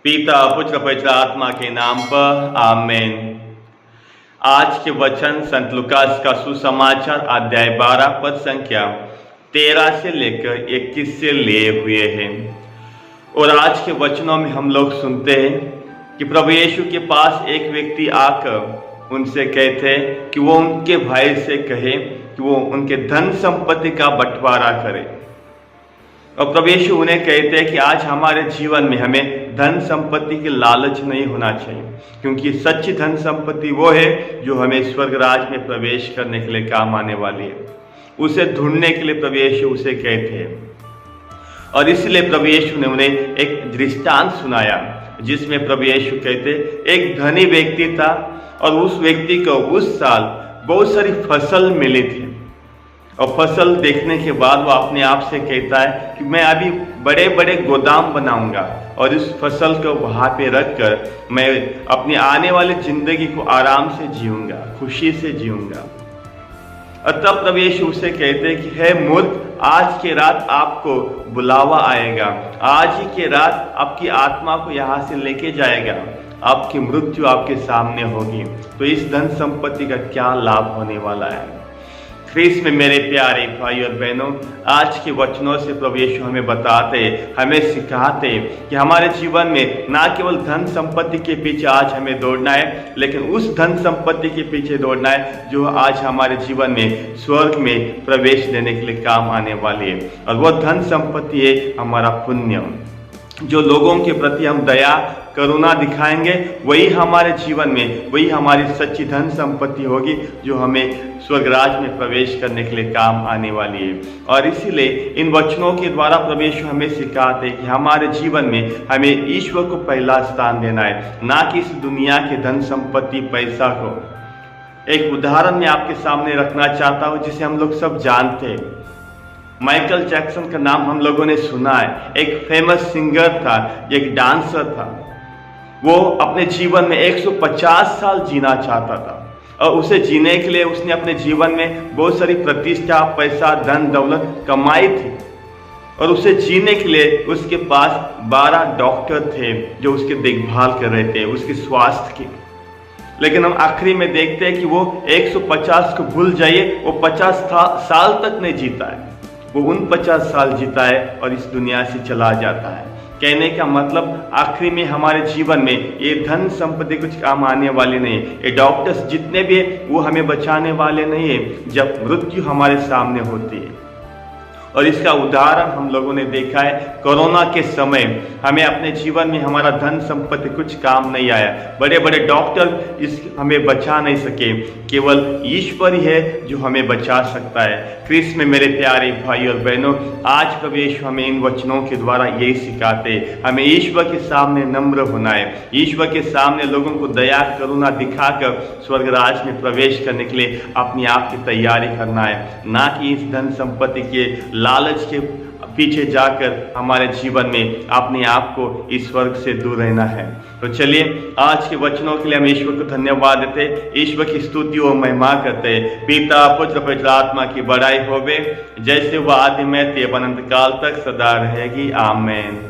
पिता पुत्र पवित्र आत्मा के नाम पर आमेन। आज के वचन संत लूकास का सुसमाचार अध्याय 12 पद संख्या 13 से लेकर 21 से लिए हुए हैं। और आज के वचनों में हम लोग सुनते हैं कि प्रभु यीशु के पास एक व्यक्ति आकर उनसे कहते हैं कि वो उनके भाई से कहे कि वो उनके धन संपत्ति का बंटवारा करे। और प्रभु यीशु उन्हें कहते हैं कि आज हमारे जीवन में हमें धन संपत्ति की लालच नहीं होना चाहिए, क्योंकि सच्ची धन संपत्ति वो है जो हमें स्वर्ग राज में प्रवेश करने के लिए काम आने वाली है। उसे ढूंढने के लिए प्रभु यीशु उसे कहते हैं। और इसलिए प्रभु यीशु ने उन्हें एक दृष्टांत सुनाया जिसमें प्रभु यीशु कहते एक धनी व्यक्ति था और उस व्यक्ति को उस साल बहुत सारी फसल मिली थी। और फसल देखने के बाद वो अपने आप से कहता है कि मैं अभी बड़े बड़े गोदाम बनाऊंगा और इस फसल को वहाँ पे रखकर मैं अपनी आने वाली जिंदगी को आराम से जीऊंगा, खुशी से जीऊंगा। और तब प्रभु यीशु उसे कहते हैं कि हे मूर्ख, आज के रात आपको बुलावा आएगा, आज ही के रात आपकी आत्मा को यहाँ से लेके जाएगा, आपकी मृत्यु आपके सामने होगी। तो इस धन संपत्ति का क्या लाभ होने वाला है? ख्रीस्त में मेरे प्यारे भाई और बहनों, आज के वचनों से प्रभु यीशु हमें बताते, हमें सिखाते कि हमारे जीवन में ना केवल धन संपत्ति के पीछे आज हमें दौड़ना है, लेकिन उस धन संपत्ति के पीछे दौड़ना है जो आज हमारे जीवन में स्वर्ग में प्रवेश देने के लिए काम आने वाली है। और वह धन संपत्ति है हमारा पुण्य। जो लोगों के प्रति हम दया करुणा दिखाएंगे वही हमारे जीवन में, वही हमारी सच्ची धन संपत्ति होगी जो हमें स्वर्गराज में प्रवेश करने के लिए काम आने वाली है। और इसीलिए इन वचनों के द्वारा प्रभु यीशु हमें सिखाते हैं कि हमारे जीवन में हमें ईश्वर को पहला स्थान देना है, ना कि इस दुनिया के धन संपत्ति पैसा को। एक उदाहरण मैं आपके सामने रखना चाहता हूँ जिसे हम लोग सब जानते हैं। माइकल जैक्सन का नाम हम लोगों ने सुना है। एक फेमस सिंगर था, एक डांसर था। वो अपने जीवन में 150 साल जीना चाहता था और उसे जीने के लिए उसने अपने जीवन में बहुत सारी प्रतिष्ठा, पैसा, धन दौलत कमाई थी। और उसे जीने के लिए उसके पास 12 डॉक्टर थे जो उसकी देखभाल कर रहे थे, उसके स्वास्थ्य की। लेकिन हम आखिरी में देखते हैं कि वो 150 को भूल जाइए, वो 50 साल तक नहीं जीता है। वो 49 साल जीता है और इस दुनिया से चला जाता है। कहने का मतलब आखिरी में हमारे जीवन में ये धन संपत्ति कुछ काम आने वाली नहीं है, ये डॉक्टर्स जितने भी है वो हमें बचाने वाले नहीं है जब मृत्यु हमारे सामने होती है। और इसका उदाहरण हम लोगों ने देखा है कोरोना के समय। हमें अपने जीवन में हमारा धन संपत्ति कुछ काम नहीं आया, बड़े बड़े डॉक्टर हमें बचा नहीं सके, केवल ईश्वर ही है जो हमें बचा सकता है। ख्रीस्त में मेरे प्यारे भाई और बहनों, आज प्रभु यीशु हमें इन वचनों के द्वारा यही सिखाते, हमें ईश्वर के सामने नम्र होना है, ईश्वर के सामने लोगों को दया करुणा दिखाकर स्वर्ग राज में प्रवेश करने के लिए अपने आप की तैयारी करना है, ना कि इस धन संपत्ति के लालच के पीछे जाकर हमारे जीवन में अपने आप को इस स्वर्ग से दूर रहना है। तो चलिए आज के वचनों के लिए हम ईश्वर को धन्यवाद देते, ईश्वर की स्तुति और महिमा करते। पिता पुत्र पवित्र आत्मा की बड़ाई होवे, जैसे वह आदि में थे अनंत काल तक सदा रहेगी। आमेन।